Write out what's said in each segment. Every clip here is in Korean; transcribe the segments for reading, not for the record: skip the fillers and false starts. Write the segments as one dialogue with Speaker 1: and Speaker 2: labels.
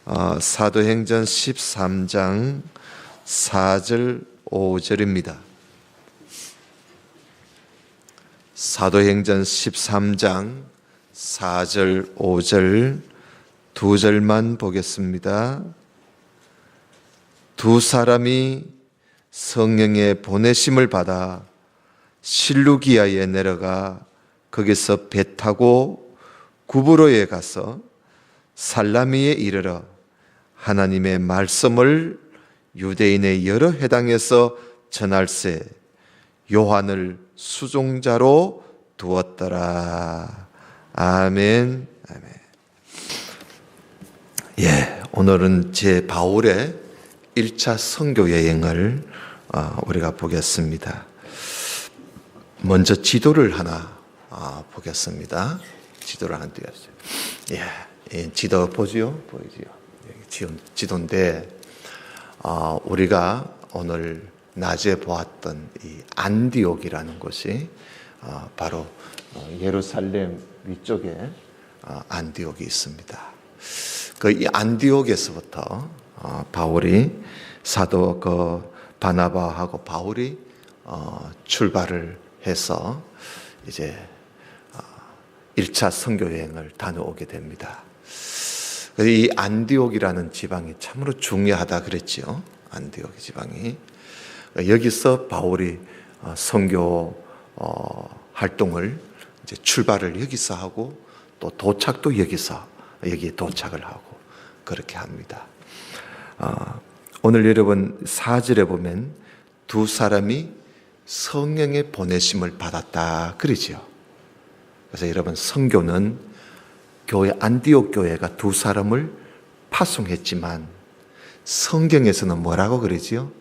Speaker 1: 사도행전 13장 4절 5절입니다. 사도행전 13장 4절 5절 두 절만 보겠습니다. 두 사람이 성령의 보내심을 받아 실루기아에 내려가 거기서 배 타고 구브로에 가서 살라미에 이르러 하나님의 말씀을 유대인의 여러 회당에서 전할세 요한을 수종자로 두었더라. 아멘. 아멘. 오늘은 제 바울의 1차 선교 여행을 우리가 보겠습니다. 먼저 지도를 하나 보겠습니다. 지도를 하나 띄워주세요. 지도 보지요? 보이지요? 지도인데 우리가 오늘 낮에 보았던 이 안디옥이라는 곳이 바로 예루살렘 위쪽에 안디옥이 있습니다. 이 안디옥에서부터 바울이 사도 바나바하고 바울이 출발을 해서 이제 1차 선교 여행을 다녀오게 됩니다. 이 안디옥이라는 지방이 참으로 중요하다 그랬죠. 안디옥 지방이. 여기서 바울이 선교 활동을 이제 출발을 여기서 하고 또 도착도 여기에 도착을 하고 그렇게 합니다. 오늘 여러분 4절에 보면 두 사람이 성령의 보내심을 받았다 그러죠. 그래서 여러분 선교는 교회 안디옥 교회가 두 사람을 파송했지만 성경에서는 뭐라고 그러지요?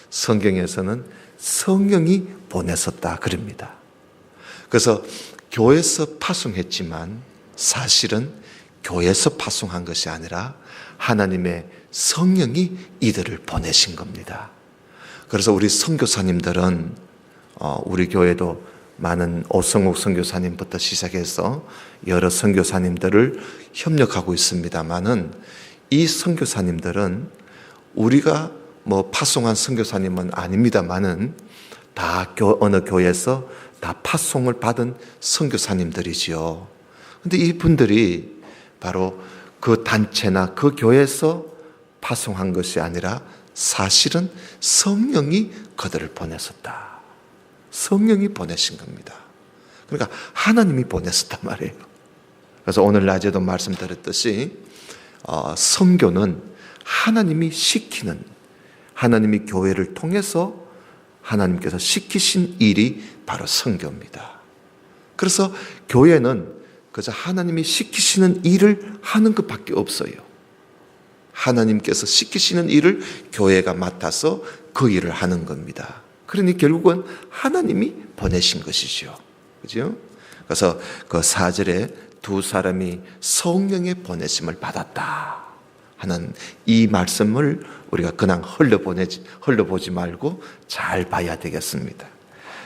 Speaker 1: 성경에서는 성령이 보내셨다 그럽니다. 그래서 교회에서 파송했지만 사실은 교회에서 파송한 것이 아니라 하나님의 성령이 이들을 보내신 겁니다. 그래서 우리 선교사님들은 우리 교회도 많은 오성욱 선교사님부터 시작해서 여러 선교사님들을 협력하고 있습니다만은 이 선교사님들은 우리가 파송한 선교사님은 아닙니다만은 다 어느 교회에서 다 파송을 받은 선교사님들이지요. 근데 이분들이 바로 그 단체나 그 교회에서 파송한 것이 아니라 사실은 성령이 그들을 보내셨다. 성령이 보내신 겁니다. 그러니까 하나님이 보내셨단 말이에요. 그래서 오늘 낮에도 말씀드렸듯이 선교는 하나님이 시키는, 하나님이 교회를 통해서 하나님께서 시키신 일이 바로 선교입니다. 그래서 교회는 그저 하나님이 시키시는 일을 하는 것밖에 없어요. 하나님께서 시키시는 일을 교회가 맡아서 그 일을 하는 겁니다. 그러니 결국은 하나님이 보내신 것이죠. 그죠? 그래서 그 4절에 두 사람이 성령의 보내심을 받았다 하는 이 말씀을 우리가 그냥 흘려보지 말고 잘 봐야 되겠습니다.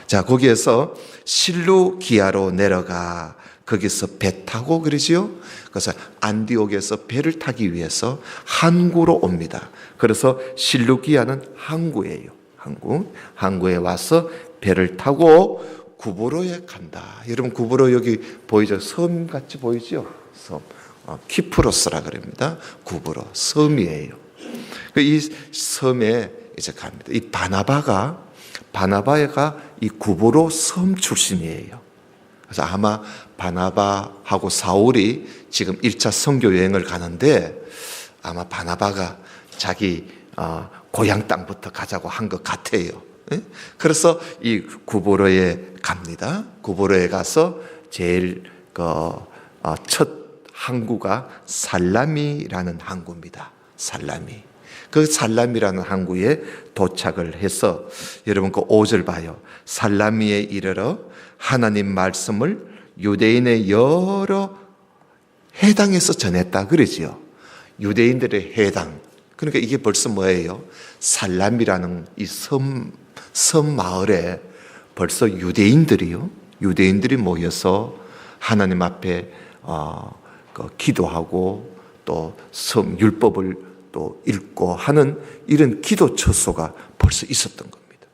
Speaker 1: 자, 거기에서 실루기아로 내려가 거기서 배 타고 그러지요. 그래서 안디옥에서 배를 타기 위해서 항구로 옵니다. 그래서 실루기아는 항구예요. 항구에 와서 배를 타고 구브로에 간다. 여러분 구브로 여기 보이죠? 섬 같이 보이죠? 섬. 키프로스라 그럽니다. 구브로 섬이에요. 이 섬에 이제 갑니다. 이 바나바가 이 구브로 섬 출신이에요. 그래서 아마 바나바하고 사울이 지금 1차 선교 여행을 가는데 아마 바나바가 자기 고향 땅부터 가자고 한 것 같아요. 그래서 이 구브로에 갑니다. 구브로에 가서 제일 첫 항구가 살라미라는 항구입니다. 살라미. 그 살라미라는 항구에 도착을 해서 여러분 그 5절 봐요. 살라미에 이르러 하나님 말씀을 유대인의 여러 회당에서 전했다 그러지요. 유대인들의 회당. 그러니까 이게 벌써 뭐예요? 살람이라는 이 섬 마을에 벌써 유대인들이 모여서 하나님 앞에 기도하고 또 율법을 또 읽고 하는 이런 기도 처소가 벌써 있었던 겁니다.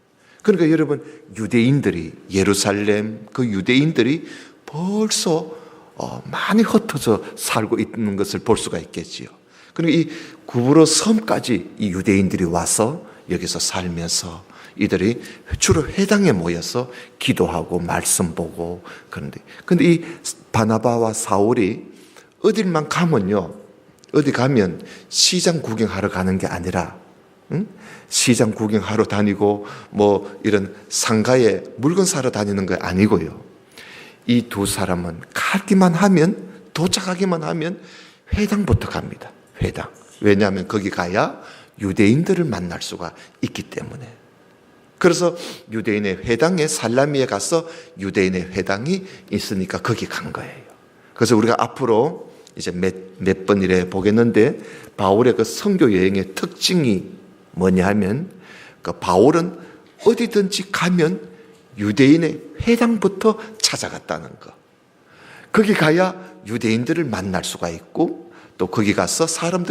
Speaker 1: 그러니까 여러분, 유대인들이, 예루살렘 그 유대인들이 벌써 많이 흩어져 살고 있는 것을 볼 수가 있겠지요. 그리고 이 구브로 섬까지 이 유대인들이 와서 여기서 살면서 이들이 주로 회당에 모여서 기도하고 말씀 보고 그런데, 근데 이 바나바와 사울이 어딜만 가면요, 어디 가면 시장 구경하러 가는 게 아니라, 시장 구경하러 다니고 뭐 이런 상가에 물건 사러 다니는 거 아니고요. 이 두 사람은 가기만 하면, 도착하기만 하면 회당부터 갑니다. 회당. 왜냐하면 거기 가야 유대인들을 만날 수가 있기 때문에. 그래서 유대인의 회당에, 살라미에 가서 유대인의 회당이 있으니까 거기 간 거예요. 그래서 우리가 앞으로 이제 몇 번 이래 보겠는데, 바울의 그 선교 여행의 특징이 뭐냐 하면, 그 바울은 어디든지 가면 유대인의 회당부터 찾아갔다는 거. 거기 가야 유대인들을 만날 수가 있고, 또 거기 가서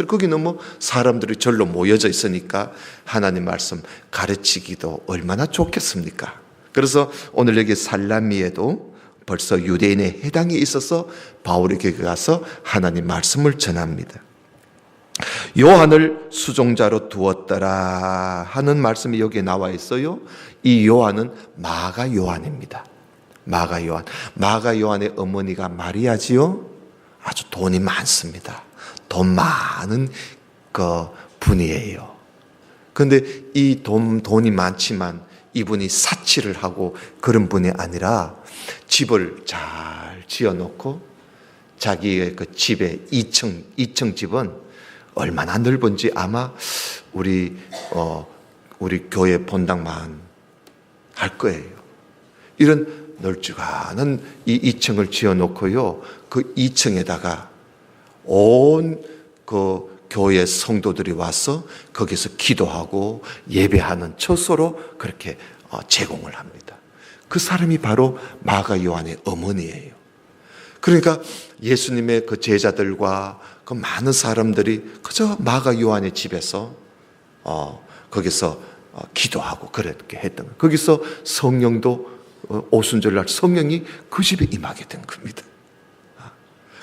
Speaker 1: 거기는 뭐 사람들이 절로 모여져 있으니까 하나님 말씀 가르치기도 얼마나 좋겠습니까? 그래서 오늘 여기 살라미에도 벌써 유대인의 회당이 있어서 바울이 거기 가서 하나님 말씀을 전합니다. 요한을 수종자로 두었더라 하는 말씀이 여기에 나와 있어요. 이 요한은 마가 요한입니다. 마가 요한. 마가 요한의 어머니가 마리아지요. 아주 돈이 많습니다. 돈 많은 그 분이에요. 그런데 이 돈이 많지만 이분이 사치를 하고 그런 분이 아니라 집을 잘 지어놓고 자기의 그 집에 2층 집은 얼마나 넓은지 아마 우리 교회 본당만 할 거예요. 이런 널찍한 이 2층을 지어놓고요, 그 2층에다가 온 그 교회 성도들이 와서 거기서 기도하고 예배하는 처소로 그렇게 제공을 합니다. 그 사람이 바로 마가 요한의 어머니예요. 그러니까 예수님의 그 제자들과 그 많은 사람들이 그저 마가 요한의 집에서 거기서 기도하고 그렇게 했던 거예요. 거기서 성령도 오순절날 성령이 그 집에 임하게 된 겁니다.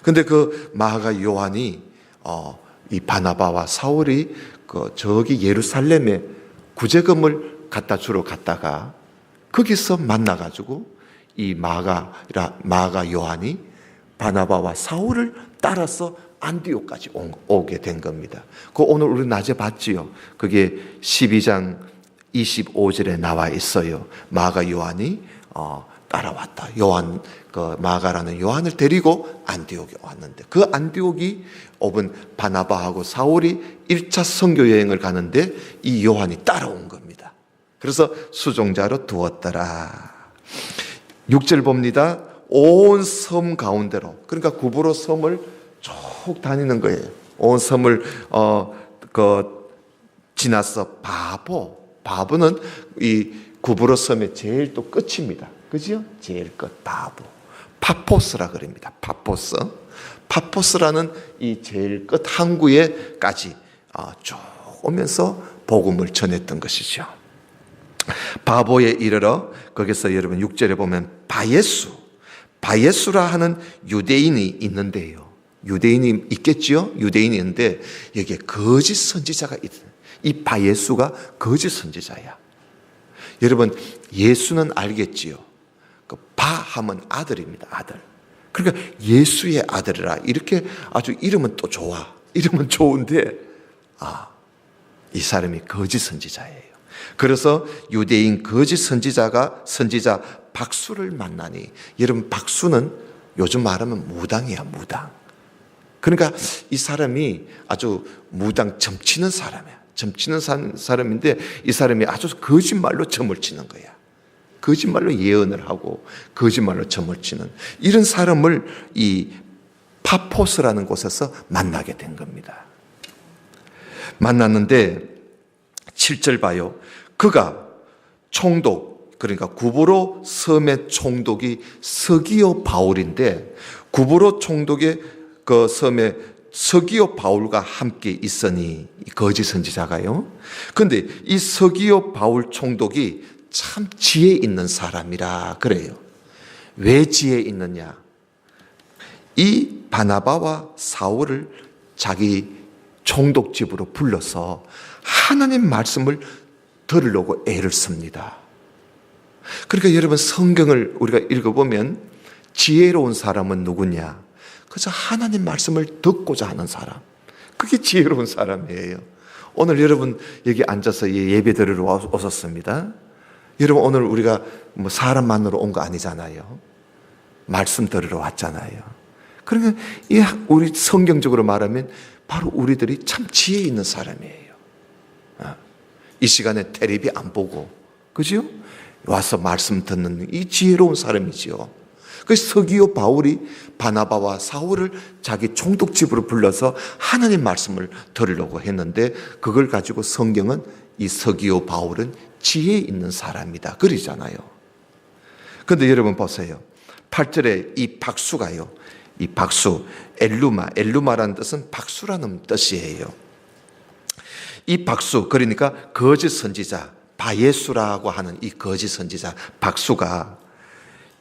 Speaker 1: 근데 그 마가 요한이 이 바나바와 사울이 저기 예루살렘에 구제금을 갖다 주러 갔다가 거기서 만나가지고 이 마가 요한이 바나바와 사울을 따라서 안디옥까지 오게 된 겁니다. 그 오늘 우리 낮에 봤지요. 그게 12장 25절에 나와 있어요. 마가 요한이 따라왔다. 마가라는 요한을 데리고 안디옥에 왔는데, 그 안디옥이 오분 바나바하고 사울이 1차 선교 여행을 가는데 이 요한이 따라온 겁니다. 그래서 수종자로 두었더라. 6절 봅니다. 온 섬 가운데로, 그러니까 구브로 섬을 쭉 다니는 거예요. 온 섬을 지나서 바보는 이 구브로 섬의 제일 또 끝입니다. 그죠? 제일 끝 바보. 파포스라 그럽니다. 파포스라는 이 제일 끝 항구에까지 쭉 오면서 복음을 전했던 것이죠. 바보에 이르러 거기서 여러분 6절에 보면 바예수라 하는 유대인이 있는데요. 유대인이 있겠지요? 유대인이 있는데 여기에 거짓 선지자가 있어요. 이 바예수가 거짓 선지자야. 여러분, 예수는 알겠지요? 하면 아들입니다. 아들. 그러니까 예수의 아들이라 이렇게 아주 이름은 또 좋아. 이름은 좋은데 이 사람이 거짓 선지자예요. 그래서 유대인 거짓 선지자 박수를 만나니, 여러분 박수는 요즘 말하면 무당이야, 무당. 그러니까 이 사람이 아주 무당 점치는 사람이야. 점치는 사람인데 이 사람이 아주 거짓말로 점을 치는 거야. 거짓말로 예언을 하고 거짓말로 점을 치는 이런 사람을 이 파포스라는 곳에서 만나게 된 겁니다. 만났는데 7절 봐요. 그가 총독, 그러니까 구브로 섬의 총독이 서기오 바울인데, 구브로 총독의 그 섬의 서기오 바울과 함께 있으니, 이 거짓 선지자가요. 그런데 이 서기오 바울 총독이 참 지혜 있는 사람이라 그래요. 왜 지혜 있느냐? 이 바나바와 사울을 자기 총독 집으로 불러서 하나님 말씀을 들으려고 애를 씁니다. 그러니까 여러분, 성경을 우리가 읽어보면 지혜로운 사람은 누구냐? 그저 하나님 말씀을 듣고자 하는 사람. 그게 지혜로운 사람이에요. 오늘 여러분 여기 앉아서 예배 드리러 오셨습니다. 여러분, 오늘 우리가 뭐 사람 만나러 온 거 아니잖아요. 말씀 들으러 왔잖아요. 그러니까 우리 성경적으로 말하면 바로 우리들이 참 지혜 있는 사람이에요. 이 시간에 텔레비 안 보고, 그죠? 와서 말씀 듣는 이 지혜로운 사람이지요. 그래서 서기오 바울이 바나바와 사울을 자기 총독집으로 불러서 하나님 말씀을 들으려고 했는데, 그걸 가지고 성경은 이 서기오 바울은 지혜 있는 사람이다 그러잖아요. 그런데 여러분 보세요. 8절에 이 박수가요, 이 박수, 엘루마라는 뜻은 박수라는 뜻이에요. 이 박수, 그러니까 거짓 선지자 바예수라고 하는 이 거짓 선지자 박수가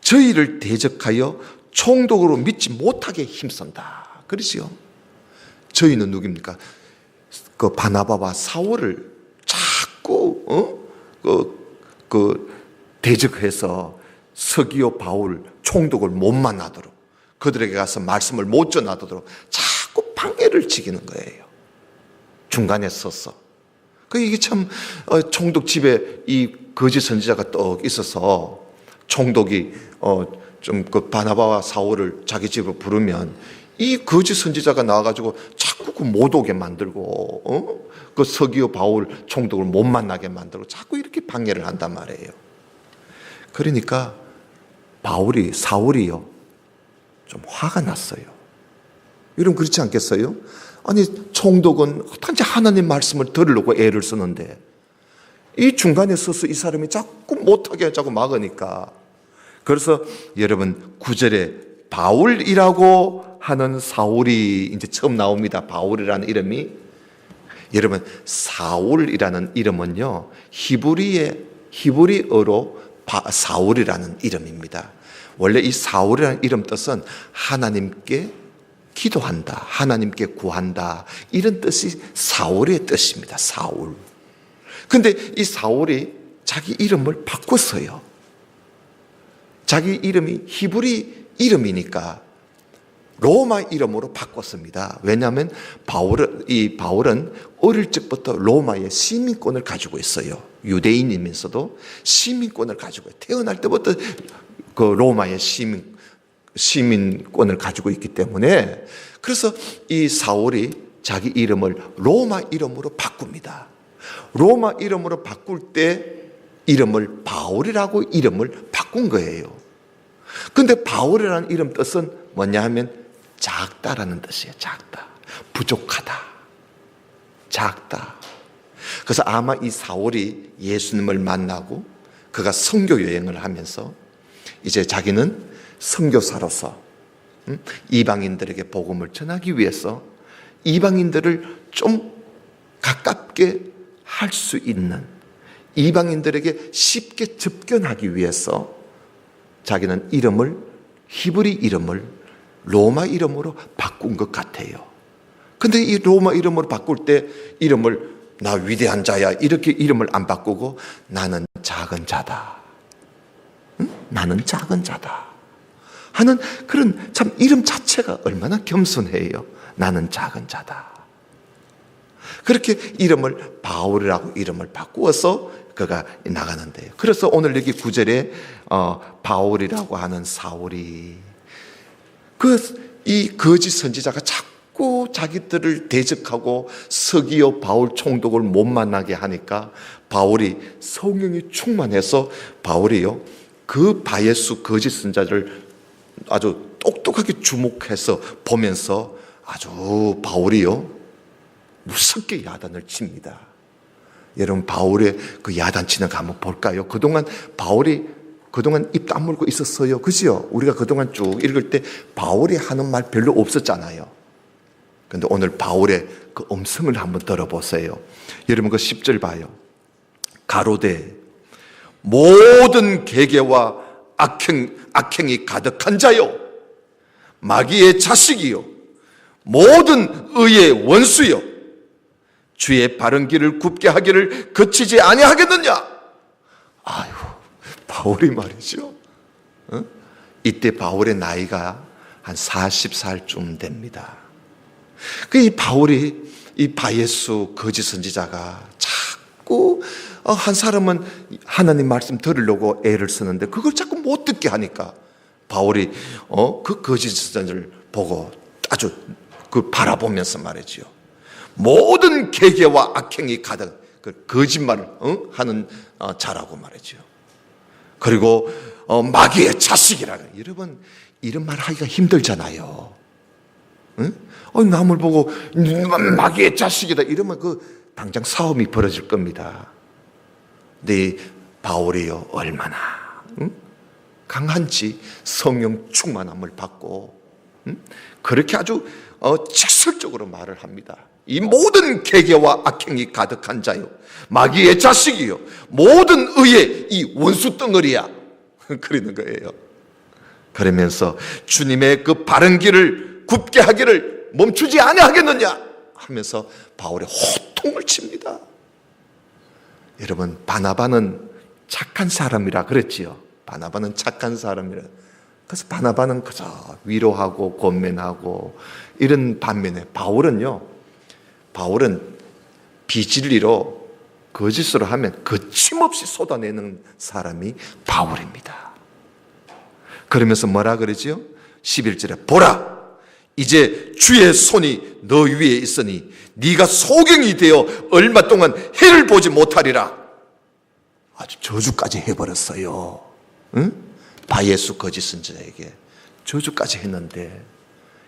Speaker 1: 저희를 대적하여 총독으로 믿지 못하게 힘쓴다 그러지요. 저희는 누굽니까? 그 바나바와 사울을 자꾸 대적해서 서기오 바울 총독을 못 만나도록, 그들에게 가서 말씀을 못 전하도록 자꾸 방해를 치기는 거예요. 중간에 서서. 이게 참 총독 집에 이 거짓 선지자가 떡 있어서 총독이 좀 그 바나바와 사울을 자기 집으로 부르면 이 거짓 선지자가 나와가지고 자꾸 그 못 오게 만들고, 그 서기오 바울 총독을 못 만나게 만들고 자꾸 이렇게 방해를 한단 말이에요. 그러니까 사울이요, 좀 화가 났어요. 여러분 그렇지 않겠어요? 아니, 총독은 어떤지 하나님 말씀을 들으려고 애를 쓰는데 이 중간에 서서 이 사람이 자꾸 못하게 자꾸 막으니까. 그래서 여러분 9절에 바울이라고 하는 사울이 이제 처음 나옵니다. 바울이라는 이름이. 여러분, 사울이라는 이름은요, 히브리어로 사울이라는 이름입니다. 원래 이 사울이라는 이름 뜻은 하나님께 기도한다, 하나님께 구한다, 이런 뜻이 사울의 뜻입니다. 사울. 근데 이 사울이 자기 이름을 바꿨어요. 자기 이름이 히브리 이름이니까 로마 이름으로 바꿨습니다. 왜냐하면 바울은 어릴 적부터 로마의 시민권을 가지고 있어요. 유대인이면서도 시민권을 가지고, 태어날 때부터 그 로마의 시민권을 가지고 있기 때문에, 그래서 이 사울이 자기 이름을 로마 이름으로 바꿉니다. 로마 이름으로 바꿀 때 이름을 바울이라고 이름을 바꾼 거예요. 근데 바울이라는 이름 뜻은 뭐냐 하면 작다라는 뜻이에요. 작다, 부족하다, 작다. 그래서 아마 이 사울이 예수님을 만나고 그가 선교 여행을 하면서 이제 자기는 선교사로서 이방인들에게 복음을 전하기 위해서 이방인들을 좀 가깝게 할 수 있는, 이방인들에게 쉽게 접견하기 위해서 자기는 히브리 이름을 로마 이름으로 바꾼 것 같아요. 근데 이 로마 이름으로 바꿀 때 이름을 나 위대한 자야 이렇게 이름을 안 바꾸고 나는 작은 자다, 나는 작은 자다 하는 그런 참 이름 자체가 얼마나 겸손해요. 나는 작은 자다. 그렇게 이름을 바울이라고 이름을 바꾸어서 그가 나가는데요. 그래서 오늘 여기 9절에 바울이라고 하는 사울이, 이 거짓 선지자가 자꾸 자기들을 대적하고 서기오 바울 총독을 못 만나게 하니까 바울이 성령이 충만해서 바울이요, 그 바예수 거짓 선지자를 아주 똑똑하게 주목해서 보면서 아주 바울이요 무섭게 야단을 칩니다. 여러분, 바울의 그 야단치는 거 한번 볼까요? 바울이 그동안 입 다물고 있었어요. 그죠? 우리가 그동안 쭉 읽을 때 바울이 하는 말 별로 없었잖아요. 근데 오늘 바울의 그 음성을 한번 들어보세요. 여러분 그 10절 봐요. 가로되 모든 계계와 악행이 가득한 자요, 마귀의 자식이요, 모든 의의 원수요, 주의 바른 길을 굽게 하기를 거치지 아니하겠느냐. 아유, 바울이 말이죠. 이때 바울의 나이가 한 40살쯤 됩니다. 이 바울이 이 바예수 거짓 선지자가 자꾸 한 사람은 하나님 말씀 들으려고 애를 쓰는데 그걸 자꾸 못 듣게 하니까 바울이 그 거짓 선지자를 보고 아주 그 바라보면서 말이지요. 모든 계계와 악행이 가득, 그 거짓말을 하는 자라고 말이죠. 그리고 마귀의 자식이라. 여러분 이런 말 하기가 힘들잖아요. 남을 보고 마귀의 자식이다 이러면 그 당장 싸움이 벌어질 겁니다. 근데 바울이요 얼마나 강한지 성령 충만함을 받고 그렇게 아주 직설적으로 말을 합니다. 이 모든 계계와 악행이 가득한 자요, 마귀의 자식이요, 모든 의의 이 원수 덩어리야. 그러는 거예요. 그러면서 주님의 그 바른 길을 굽게 하기를 멈추지 아니하겠느냐 하면서 바울의 호통을 칩니다. 여러분 바나바는 착한 사람이라 그랬지요. 바나바는 착한 사람이라. 그래서 바나바는 그저 위로하고 권면하고 이런 반면에 바울은 비진리로 거짓으로 하면 거침없이 쏟아내는 사람이 바울입니다. 그러면서 뭐라 그러지요? 11절에 보라, 이제 주의 손이 너 위에 있으니 네가 소경이 되어 얼마 동안 해를 보지 못하리라. 아주 저주까지 해버렸어요. 바예수 거짓 선지자에게 저주까지 했는데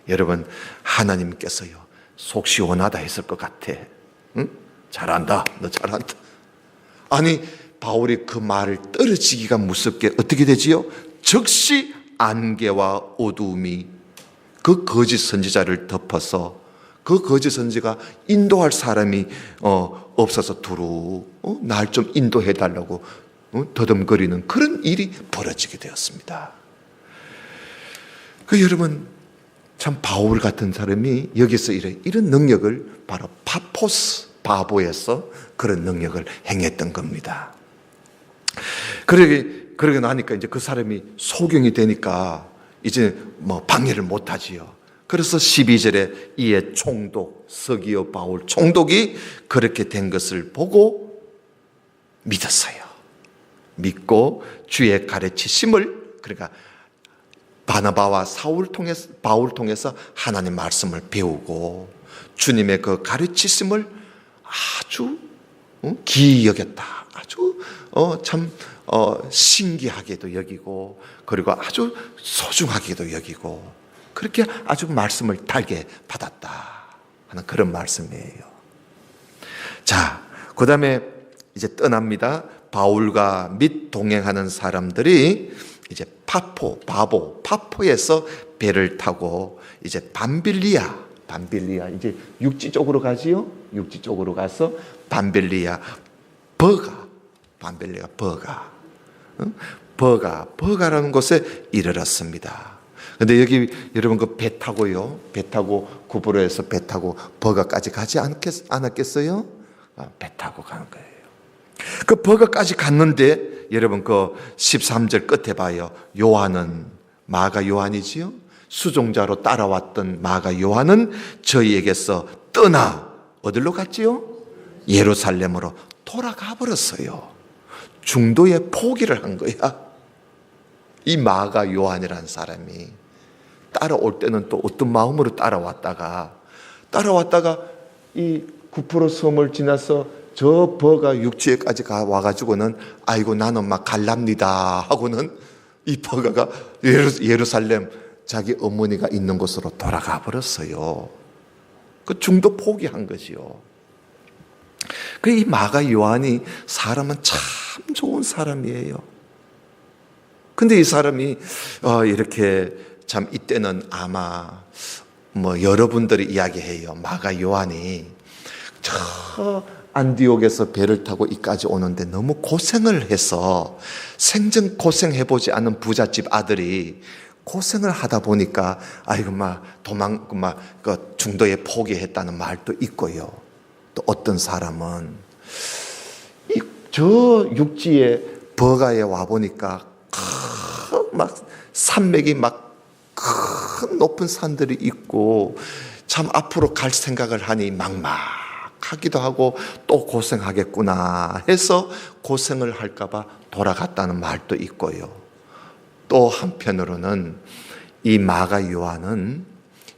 Speaker 1: 여러분 하나님께서요 속 시원하다 했을 것 같아. 잘한다, 너 잘한다. 아니 바울이 그 말을 떨어지기가 무섭게 어떻게 되지요? 즉시 안개와 어두움이 그 거짓 선지자를 덮어서 그 거짓 선지가 인도할 사람이 없어서 두루 날 좀 인도해 달라고 더듬거리는 그런 일이 벌어지게 되었습니다. 여러분 참 바울 같은 사람이 여기서 이런 능력을 바로 파포스 바보에서 그런 능력을 행했던 겁니다. 그러게 나니까 이제 그 사람이 소경이 되니까 이제 방해를 못 하지요. 그래서 12절에 이에 총독 서기오 바울 총독이 그렇게 된 것을 보고 믿었어요. 믿고 주의 가르치심을, 그러니까 바나바와 바울 통해서 하나님 말씀을 배우고 주님의 그 가르치심을 아주 기이 여겼다. 아주 참 신기하게도 여기고 그리고 아주 소중하게도 여기고 그렇게 아주 말씀을 달게 받았다 하는 그런 말씀이에요. 자, 그 다음에 이제 떠납니다. 바울과 및 동행하는 사람들이 이제 파포에서 배를 타고 이제 밤빌리아 이제 육지 쪽으로 가지요. 육지 쪽으로 가서 밤빌리아 버가라는 곳에 이르렀습니다. 근데 여기 여러분 그 배 타고 구브로에서 배 타고 버가까지 가지 않았겠어요? 배 타고 가는 거예요. 그 버가까지 갔는데 여러분 그 13절 끝에 봐요. 요한은 마가 요한이지요. 수종자로 따라왔던 마가 요한은 저희에게서 떠나 어디로 갔지요? 예루살렘으로 돌아가 버렸어요. 중도에 포기를 한 거야. 이 마가 요한이라는 사람이 따라올 때는 또 어떤 마음으로 따라왔다가 이 구프로 섬을 지나서 저 버가 육지에까지 와가지고는 아이고 나는 막 갈랍니다 하고는 이 버가가 예루살렘 자기 어머니가 있는 곳으로 돌아가 버렸어요. 그 중도 포기한 거지요. 이 마가 요한이 사람은 참 좋은 사람이에요. 근데 이 사람이 이렇게 참 이때는 아마 여러분들이 이야기해요. 마가 요한이 저 안디옥에서 배를 타고 이까지 오는데 너무 고생을 해서 생전 고생해보지 않은 부잣집 아들이 고생을 하다 보니까 아이고 그 중도에 포기했다는 말도 있고요. 또 어떤 사람은 저 육지에 버가에 와 보니까 산맥이 큰 높은 산들이 있고 참 앞으로 갈 생각을 하니 막막하기도 하고 또 고생하겠구나 해서 고생을 할까봐 돌아갔다는 말도 있고요. 또 한편으로는 이 마가 요한은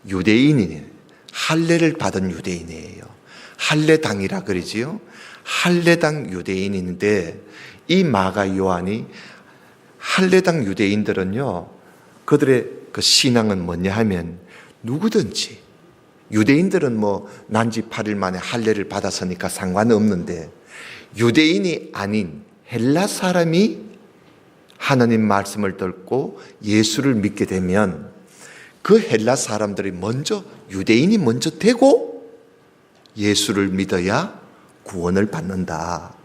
Speaker 1: 유대인이에요. 할례를 받은 유대인이에요. 할례당이라 그러지요. 할례당 유대인인데 이 마가 요한이 할례당 유대인들은요, 그들의 그 신앙은 뭐냐 하면 누구든지 유대인들은 난지 8일 만에 할례를 받았으니까 상관없는데 유대인이 아닌 헬라 사람이 하나님 말씀을 듣고 예수를 믿게 되면 그 헬라 사람들이 유대인이 먼저 되고 예수를 믿어야 구원을 받는다.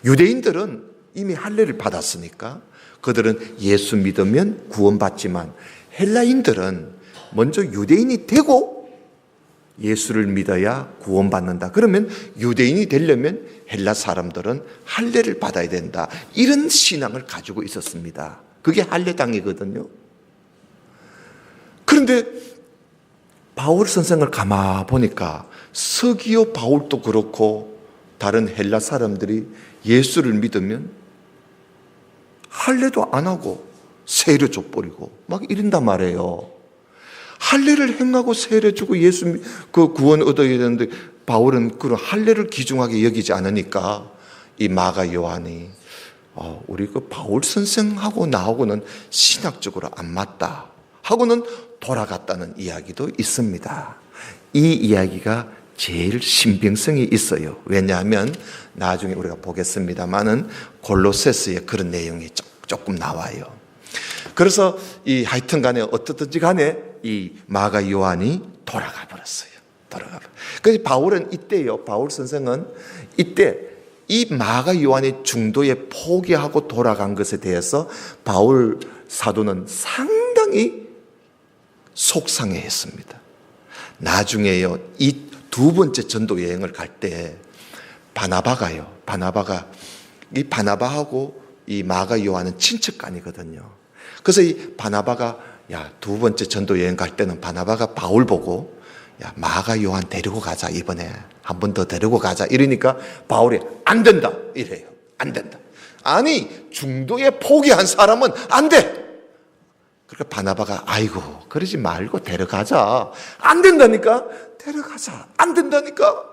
Speaker 1: 유대인들은 이미 할례를 받았으니까 그들은 예수 믿으면 구원받지만 헬라인들은 먼저 유대인이 되고 예수를 믿어야 구원받는다. 그러면 유대인이 되려면 헬라 사람들은 할례를 받아야 된다. 이런 신앙을 가지고 있었습니다. 그게 할례당이거든요. 그런데 바울 선생을 가만 보니까 서기오 바울도 그렇고 다른 헬라 사람들이 예수를 믿으면 할례도 안 하고 세례 줘버리고 막 이런단 말이에요. 할례를 행하고 세례 주고 예수 그 구원 얻어야 되는데 바울은 그런 할례를 귀중하게 여기지 않으니까 이 마가 요한이 우리 그 바울 선생하고 나하고는 신학적으로 안 맞다 하고는 돌아갔다는 이야기도 있습니다. 이 이야기가 제일 신빙성이 있어요. 왜냐하면 나중에 우리가 보겠습니다만은 골로새서에 그런 내용이 조금 나와요. 그래서 하여튼 간에 어떻든지 간에 이 마가 요한이 돌아가 버렸어요. 그래서 바울은 이때요. 바울 선생은 이때 이 마가 요한이 중도에 포기하고 돌아간 것에 대해서 바울 사도는 상당히 속상해했습니다. 나중에요. 이 두 번째 전도 여행을 갈 때 바나바가 이 바나바하고 이 마가 요한은 친척간이거든요. 그래서 이 바나바가 두 번째 전도 여행 갈 때는 바나바가 바울 보고 마가 요한 데리고 가자. 이번에 한 번 더 데리고 가자. 이러니까 바울이 안 된다. 이래요. 안 된다. 아니 중도에 포기한 사람은 안 돼. 그러니까 바나바가 아이고 그러지 말고 데려가자. 안 된다니까. 데려가자. 안 된다니까.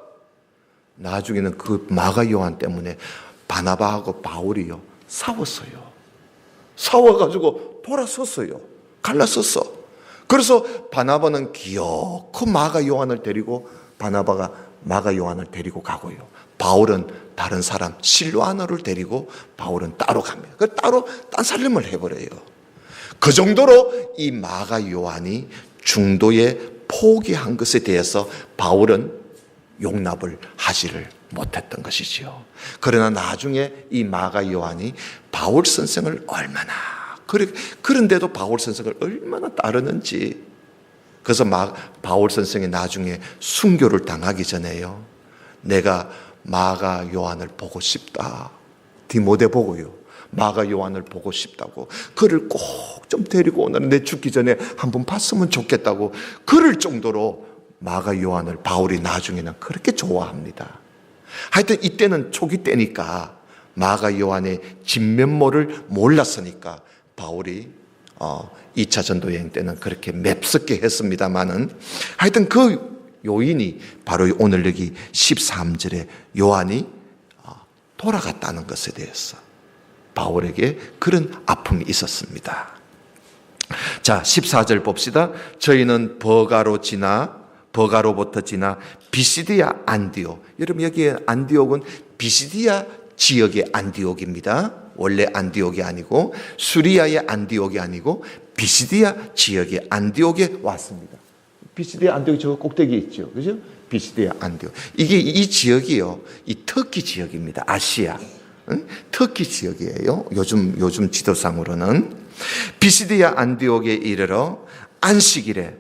Speaker 1: 나중에는 그 마가 요한 때문에 바나바하고 바울이요 싸웠어요. 싸워가지고 돌아섰어요. 갈라섰어. 그래서 바나바는 기어코 마가 요한을 데리고 바나바가 마가 요한을 데리고 가고요. 바울은 다른 사람 실로아너를 데리고 바울은 따로 갑니다. 그 따로 딴 살림을 해버려요. 그 정도로 이 마가 요한이 중도에 포기한 것에 대해서 바울은 용납을 하지를 못했던 것이지요. 그러나 나중에 이 마가 요한이 바울 선생을 얼마나 그런데도 바울 선생을 얼마나 따르는지. 그래서 바울 선생이 나중에 순교를 당하기 전에요. 내가 마가 요한을 보고 싶다. 디모데 보고요. 마가 요한을 보고 싶다고. 그를 꼭 좀 데리고 오늘 내 죽기 전에 한번 봤으면 좋겠다고. 그럴 정도로 마가 요한을 바울이 나중에는 그렇게 좋아합니다. 하여튼 이때는 초기 때니까 마가 요한의 진면모를 몰랐으니까 바울이 2차 전도 여행 때는 그렇게 맵습게 했습니다마는 하여튼 그 요인이 바로 오늘 여기 13절에 요한이 돌아갔다는 것에 대해서 바울에게 그런 아픔이 있었습니다. 자, 14절 봅시다. 저희는 버가로부터 지나 비시디아 안디옥. 여러분 여기에 안디옥은 비시디아 지역의 안디옥입니다. 원래 안디옥이 아니고 수리아의 안디옥이 아니고 비시디아 지역의 안디옥에 왔습니다. 비시디아 안디옥 저 꼭대기에 있죠. 그죠? 비시디아 안디옥. 이게 이 지역이요. 이 터키 지역입니다. 아시아. 응? 터키 지역이에요. 요즘 지도상으로는. 비시디아 안디옥에 이르러 안식일에,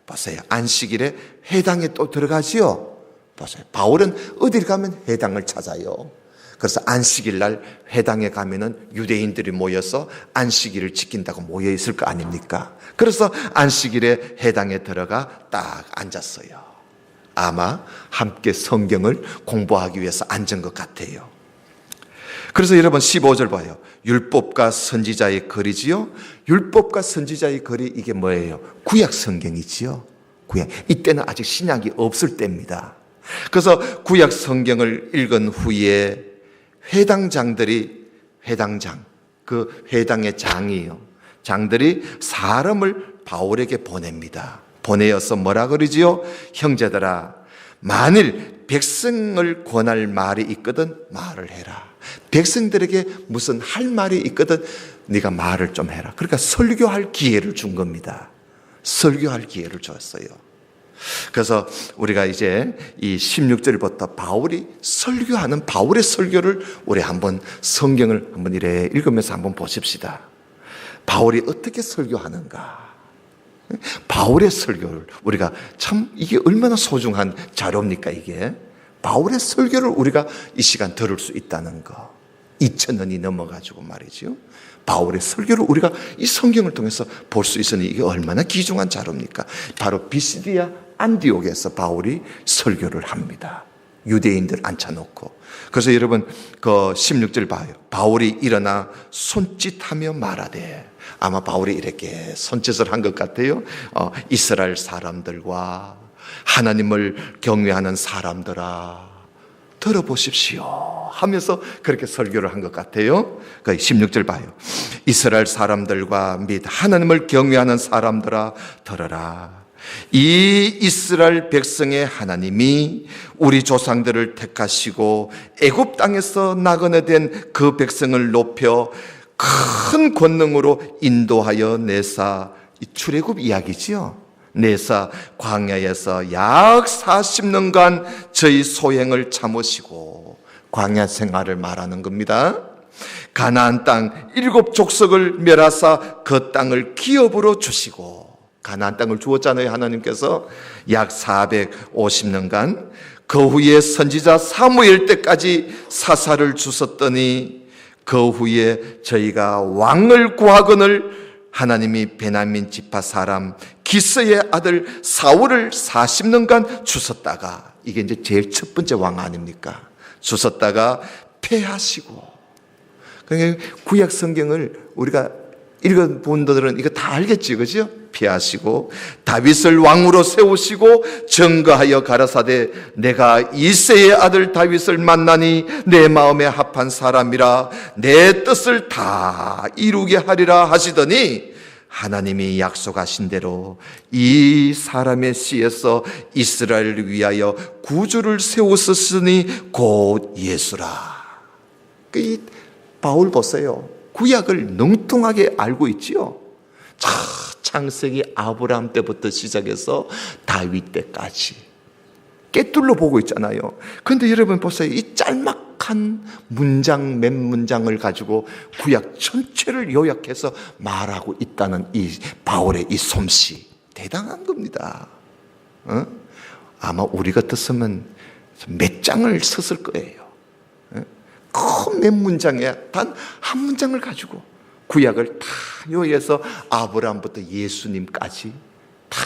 Speaker 1: 보세요. 안식일에 회당에 또 들어가지요. 보세요. 바울은 어딜 가면 회당을 찾아요. 그래서 안식일 날 회당에 가면은 유대인들이 모여서 안식일을 지킨다고 모여 있을 거 아닙니까? 그래서 안식일에 회당에 들어가 딱 앉았어요. 아마 함께 성경을 공부하기 위해서 앉은 것 같아요. 그래서 여러분 15절 봐요. 율법과 선지자의 글이지요. 율법과 선지자의 글이 이게 뭐예요? 구약 성경이지요. 구약. 이때는 아직 신약이 없을 때입니다. 그래서 구약 성경을 읽은 후에 회당장들이, 회당장, 그 회당의 장이요. 장들이 사람을 바울에게 보냅니다. 보내어서 뭐라 그러지요? 형제들아, 만일 백성을 권할 말이 있거든 말을 해라. 백성들에게 무슨 할 말이 있거든 네가 말을 좀 해라. 그러니까 설교할 기회를 준 겁니다. 설교할 기회를 줬어요. 그래서 우리가 이제 이 16절부터 바울이 설교하는 바울의 설교를 우리 한번 성경을 한번 이래 읽으면서 한번 보십시다. 바울이 어떻게 설교하는가? 바울의 설교를 우리가 참 이게 얼마나 소중한 자료입니까 이게? 바울의 설교를 우리가 이 시간 들을 수 있다는 거. 2000년이 넘어가지고 말이죠. 바울의 설교를 우리가 이 성경을 통해서 볼 수 있으니 이게 얼마나 귀중한 자료입니까? 바로 비시디아 안디옥에서 바울이 설교를 합니다. 유대인들 앉혀놓고. 그래서 여러분 그 16절 봐요. 바울이 일어나 손짓하며 말하되, 아마 바울이 이렇게 손짓을 한 것 같아요. 이스라엘 사람들과 하나님을 경외하는 사람들아 들어보십시오 하면서 그렇게 설교를 한 것 같아요. 그 16절 봐요. 이스라엘 사람들과 및 하나님을 경외하는 사람들아 들어라. 이 이스라엘 백성의 하나님이 우리 조상들을 택하시고 애굽 땅에서 나그네된 그 백성을 높여 큰 권능으로 인도하여 내사, 이 출애굽 이야기지요. 내사 광야에서 약 40년간 저희 소행을 참으시고, 광야 생활을 말하는 겁니다. 가나안 땅 7족속을 멸하사 그 땅을 기업으로 주시고, 가나안 땅을 주었잖아요. 하나님께서 약 450년간. 그 후에 선지자 사무엘 때까지 사사를 주셨더니 그 후에 저희가 왕을 구하거늘 하나님이 베냐민 지파 사람 기스의 아들 사울을 40년간 주셨다가, 이게 이제 제일 첫 번째 왕 아닙니까? 주셨다가 패하시고. 그러니까 구약 성경을 우리가 읽은 분들은 이거 다 알겠지, 그죠? 피하시고 다윗을 왕으로 세우시고 증거하여 가라사대 내가 이새의 아들 다윗을 만나니 내 마음에 합한 사람이라 내 뜻을 다 이루게 하리라 하시더니, 하나님이 약속하신 대로 이 사람의 씨에서 이스라엘을 위하여 구주를 세우셨으니 곧 예수라. 이 바울 보세요. 구약을 능통하게 알고 있지요. 창세기 아브라함 때부터 시작해서 다윗 때까지 깨뚫러 보고 있잖아요. 그런데 여러분 보세요. 이 짤막한 문장 몇 문장을 가지고 구약 전체를 요약해서 말하고 있다는 이 바울의 이 솜씨, 대단한 겁니다. 아마 우리 같았으면 몇 장을 썼을 거예요. 큰 몇 문장에 단 한 문장을 가지고 구약을 다 요해서 아브라함부터 예수님까지 다,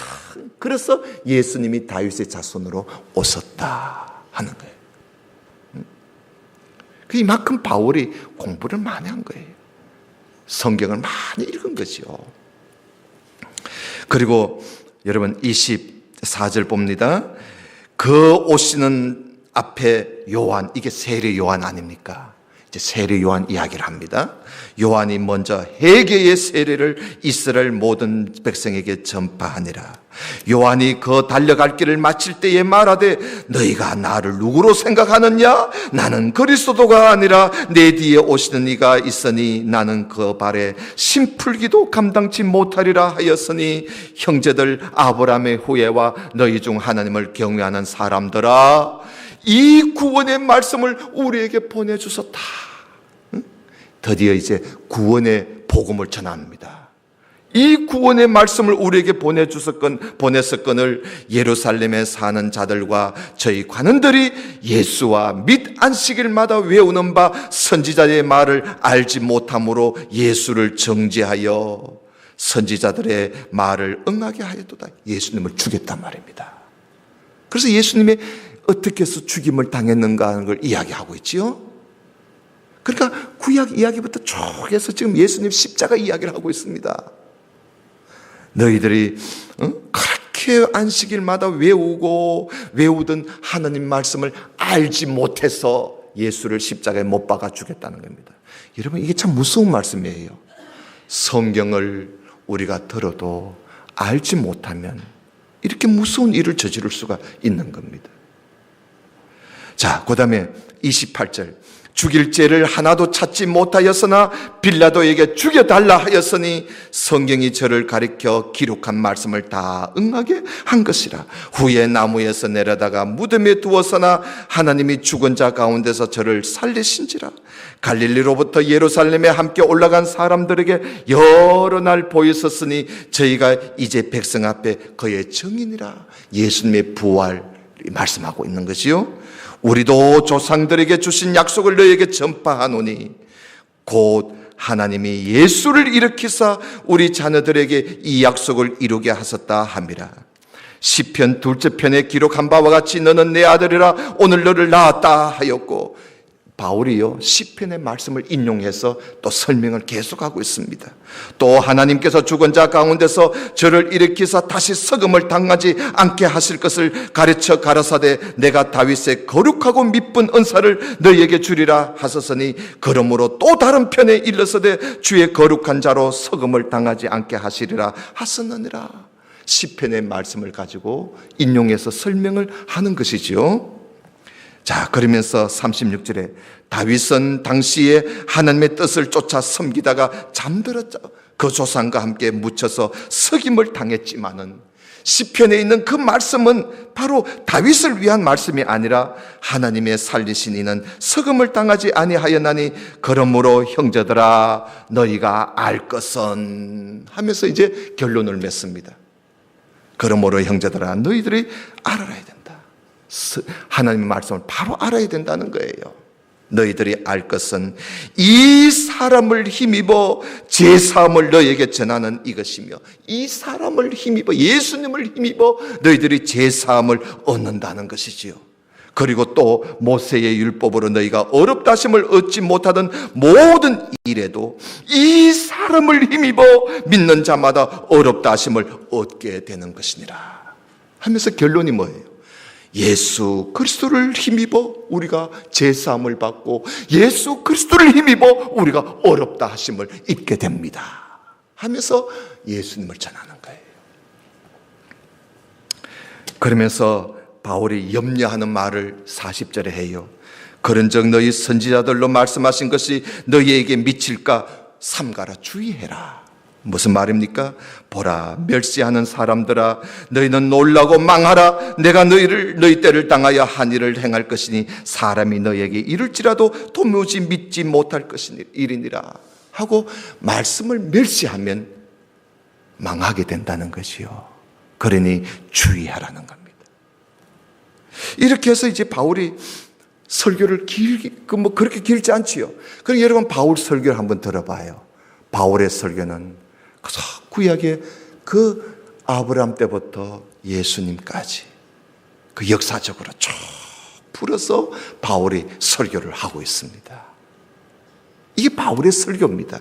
Speaker 1: 그래서 예수님이 다윗의 자손으로 오셨다 하는 거예요. 이만큼 바울이 공부를 많이 한 거예요. 성경을 많이 읽은 거죠. 그리고 여러분 24절 봅니다. 그 오시는 앞에 요한, 이게 세례 요한 아닙니까? 세례 요한 이야기를 합니다. 요한이 먼저 회개의 세례를 이스라엘 모든 백성에게 전파하니라. 요한이 그 달려갈 길을 마칠 때에 말하되 너희가 나를 누구로 생각하느냐? 나는 그리스도가 아니라 내 뒤에 오시는 이가 있으니 나는 그 발에 심풀기도 감당치 못하리라 하였으니 형제들 아브라함의 후예와 너희 중 하나님을 경외하는 사람들아, 이 구원의 말씀을 우리에게 보내주셨다. 드디어 이제 구원의 복음을 전합니다. 이 구원의 말씀을 우리에게 보냈었건을 예루살렘에 사는 자들과 저희 관원들이 예수와 및 안식일마다 외우는 바 선지자의 말을 알지 못함으로 예수를 정죄하여 선지자들의 말을 응하게 하였도다. 예수님을 죽였단 말입니다. 그래서 예수님의 어떻게 해서 죽임을 당했는가 하는 걸 이야기하고 있지요. 그러니까 구약 이야기부터 쭉 해서 지금 예수님 십자가 이야기를 하고 있습니다. 너희들이 그렇게 안식일마다 외우던 하나님 말씀을 알지 못해서 예수를 십자가에 못 박아 죽였다는 겁니다. 여러분, 이게 참 무서운 말씀이에요. 성경을 우리가 들어도 알지 못하면 이렇게 무서운 일을 저지를 수가 있는 겁니다. 자, 그 다음에 28절. 죽일 죄를 하나도 찾지 못하였으나 빌라도에게 죽여달라 하였으니 성경이 저를 가리켜 기록한 말씀을 다 응하게 한 것이라. 후에 나무에서 내려다가 무덤에 두었으나 하나님이 죽은 자 가운데서 저를 살리신지라. 갈릴리로부터 예루살렘에 함께 올라간 사람들에게 여러 날 보였었으니 저희가 이제 백성 앞에 그의 증인이라. 예수님의 부활 말씀하고 있는 것이요. 우리도 조상들에게 주신 약속을 너희에게 전파하노니 곧 하나님이 예수를 일으키사 우리 자녀들에게 이 약속을 이루게 하셨다 함이라. 시편 2째 편에 기록한 바와 같이 너는 내 아들이라 오늘 너를 낳았다 하였고, 바울이요 시편의 말씀을 인용해서 또 설명을 계속하고 있습니다. 또 하나님께서 죽은 자 가운데서 저를 일으키사 다시 석음을 당하지 않게 하실 것을 가르쳐 가라사대 내가 다윗의 거룩하고 미쁜 은사를 너희에게 주리라 하셨으니 그러므로 또 다른 편에 일러서되 주의 거룩한 자로 석음을 당하지 않게 하시리라 하셨느니라. 시편의 말씀을 가지고 인용해서 설명을 하는 것이지요. 자, 그러면서 36절에 다윗은 당시에 하나님의 뜻을 쫓아 섬기다가 잠들었죠. 그 조상과 함께 묻혀서 석임을 당했지만은 시편에 있는 그 말씀은 바로 다윗을 위한 말씀이 아니라 하나님의 살리신 이는 석임을 당하지 아니하였나니 그러므로 형제들아 너희가 알 것은 하면서 이제 결론을 맺습니다. 그러므로 형제들아 너희들이 알아야 된다. 하나님의 말씀을 바로 알아야 된다는 거예요. 너희들이 알 것은 이 사람을 힘입어 제사함을 너희에게 전하는 이것이며, 이 사람을 힘입어 예수님을 힘입어 너희들이 제사함을 얻는다는 것이지요. 그리고 또 모세의 율법으로 너희가 어렵다 하심을 얻지 못하던 모든 일에도 이 사람을 힘입어 믿는 자마다 어렵다 하심을 얻게 되는 것이니라 하면서 결론이 뭐예요? 예수 그리스도를 힘입어 우리가 제사함을 받고 예수 그리스도를 힘입어 우리가 어렵다 하심을 입게 됩니다 하면서 예수님을 전하는 거예요. 그러면서 바울이 염려하는 말을 40절에 해요. 그런즉 너희 선지자들로 말씀하신 것이 너희에게 미칠까 삼가라 주의해라. 무슨 말입니까? 보라 멸시하는 사람들아 너희는 놀라고 망하라. 내가 너희 때를 당하여 한 일을 행할 것이니 사람이 너희에게 이룰지라도 도무지 믿지 못할 일이니라 하고 말씀을 멸시하면 망하게 된다는 것이요. 그러니 주의하라는 겁니다. 이렇게 해서 이제 바울이 설교를 그렇게 길지 않지요. 그럼 여러분 바울 설교를 한번 들어봐요. 바울의 설교는 구약의 그 아브라함 때부터 예수님까지 그 역사적으로 쭉 풀어서 바울이 설교를 하고 있습니다. 이게 바울의 설교입니다.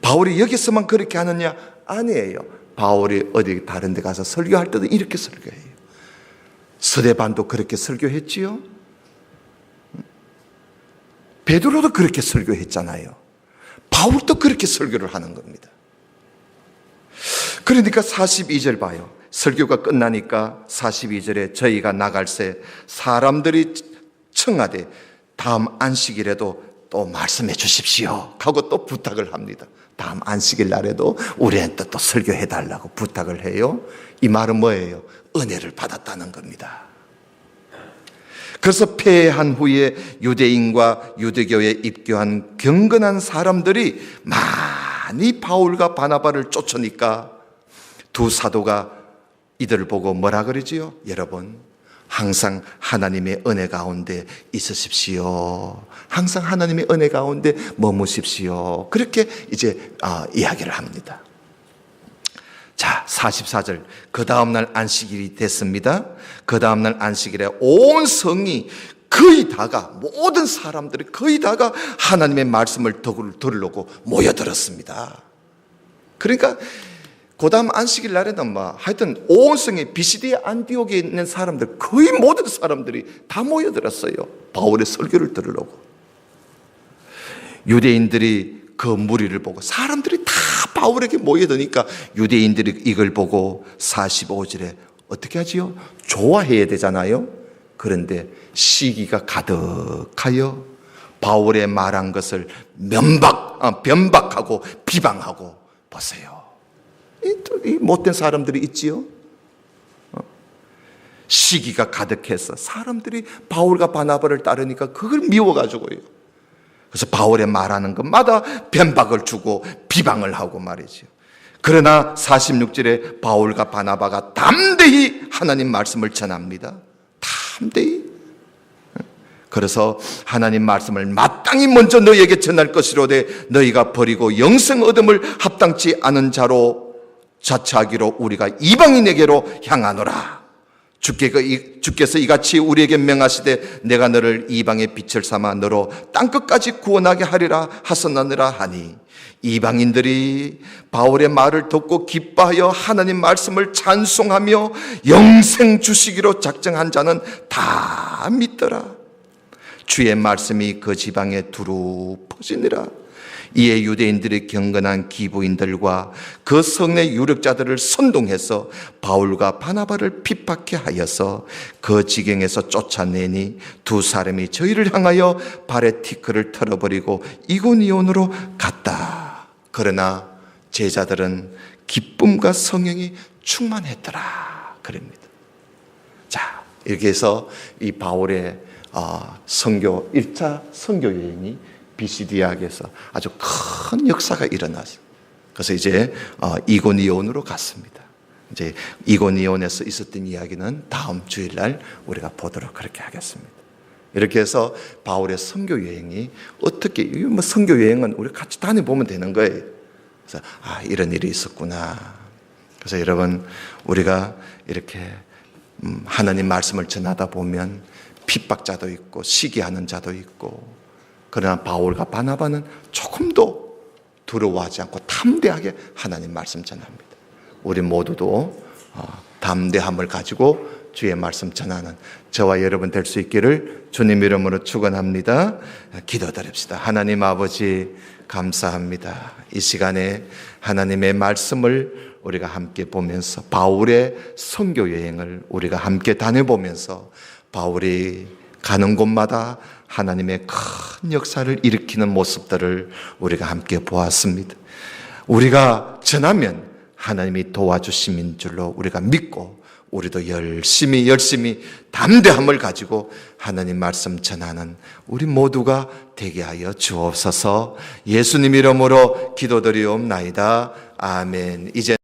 Speaker 1: 바울이 여기서만 그렇게 하느냐? 아니에요. 바울이 어디 다른 데 가서 설교할 때도 이렇게 설교해요. 스데반도 그렇게 설교했지요. 베드로도 그렇게 설교했잖아요. 바울도 그렇게 설교를 하는 겁니다. 그러니까 42절 봐요. 설교가 끝나니까 42절에 저희가 나갈새 사람들이 청하되 다음 안식일에도 또 말씀해 주십시오 하고 또 부탁을 합니다. 다음 안식일 날에도 우리한테 또 설교해 달라고 부탁을 해요. 이 말은 뭐예요? 은혜를 받았다는 겁니다. 그래서 폐해한 후에 유대인과 유대교에 입교한 경건한 사람들이 많이 바울과 바나바를 쫓으니까 두 사도가 이들을 보고 뭐라 그러지요? 여러분, 항상 하나님의 은혜 가운데 있으십시오. 항상 하나님의 은혜 가운데 머무십시오. 그렇게 이제 이야기를 합니다. 자, 44절. 그 다음날 안식일이 됐습니다. 그 다음날 안식일에 온 성이 거의 다가, 모든 사람들이 거의 다가 하나님의 말씀을 들으려고 모여들었습니다. 그러니까 그 다음 안식일 날에는 하여튼 온 성에 비시디아 안디옥에 있는 사람들, 거의 모든 사람들이 다 모여들었어요. 바울의 설교를 들으려고. 유대인들이 그 무리를 보고 사람들이 다 바울에게 모여드니까 유대인들이 이걸 보고 45절에 어떻게 하지요? 좋아해야 되잖아요. 그런데 시기가 가득하여 바울의 말한 것을 변박하고 비방하고 보세요. 이 못된 사람들이 있지요. 시기가 가득해서 사람들이 바울과 바나바를 따르니까 그걸 미워가지고요. 그래서 바울의 말하는 것마다 변박을 주고 비방을 하고 말이죠. 그러나 46절에 바울과 바나바가 담대히 하나님 말씀을 전합니다. 담대히. 그래서 하나님 말씀을 마땅히 먼저 너희에게 전할 것이로되 너희가 버리고 영생 얻음을 합당치 않은 자로 자처하기로 우리가 이방인에게로 향하노라. 주께서 이같이 우리에게 명하시되 내가 너를 이방의 빛을 삼아 너로 땅끝까지 구원하게 하리라 하셨느니라 하니, 이방인들이 바울의 말을 듣고 기뻐하여 하나님 말씀을 찬송하며 영생 주시기로 작정한 자는 다 믿더라. 주의 말씀이 그 지방에 두루 퍼지니라. 이에 유대인들이 경건한 기부인들과 그 성내 유력자들을 선동해서 바울과 바나바를 핍박해 하여서 그 지경에서 쫓아내니 두 사람이 저희를 향하여 발에 티끌을 털어버리고 이고니온으로 갔다. 그러나 제자들은 기쁨과 성령이 충만했더라. 그럽니다. 자, 이렇게 해서 이 바울의 선교 1차 선교 여행이 비시디아에서 아주 큰 역사가 일어났어요. 그래서 이제 이고니온으로 갔습니다. 이제 이고니온에서 있었던 이야기는 다음 주일날 우리가 보도록 그렇게 하겠습니다. 이렇게 해서 바울의 선교 여행이 어떻게, 선교 여행은 우리 같이 다녀보면 되는 거예요. 그래서 이런 일이 있었구나. 그래서 여러분, 우리가 이렇게 하나님 말씀을 전하다 보면 핍박자도 있고 시기하는 자도 있고, 그러나 바울과 바나바는 조금도 두려워하지 않고 담대하게 하나님 말씀 전합니다. 우리 모두도 담대함을 가지고 주의 말씀 전하는 저와 여러분 될 수 있기를 주님 이름으로 축원합니다. 기도드립시다. 하나님 아버지, 감사합니다. 이 시간에 하나님의 말씀을 우리가 함께 보면서 바울의 선교 여행을 우리가 함께 다녀보면서 바울이 가는 곳마다 하나님의 큰 역사를 일으키는 모습들을 우리가 함께 보았습니다. 우리가 전하면 하나님이 도와주심인 줄로 우리가 믿고 우리도 열심히 담대함을 가지고 하나님 말씀 전하는 우리 모두가 되게 하여 주옵소서. 예수님 이름으로 기도드리옵나이다. 아멘. 이제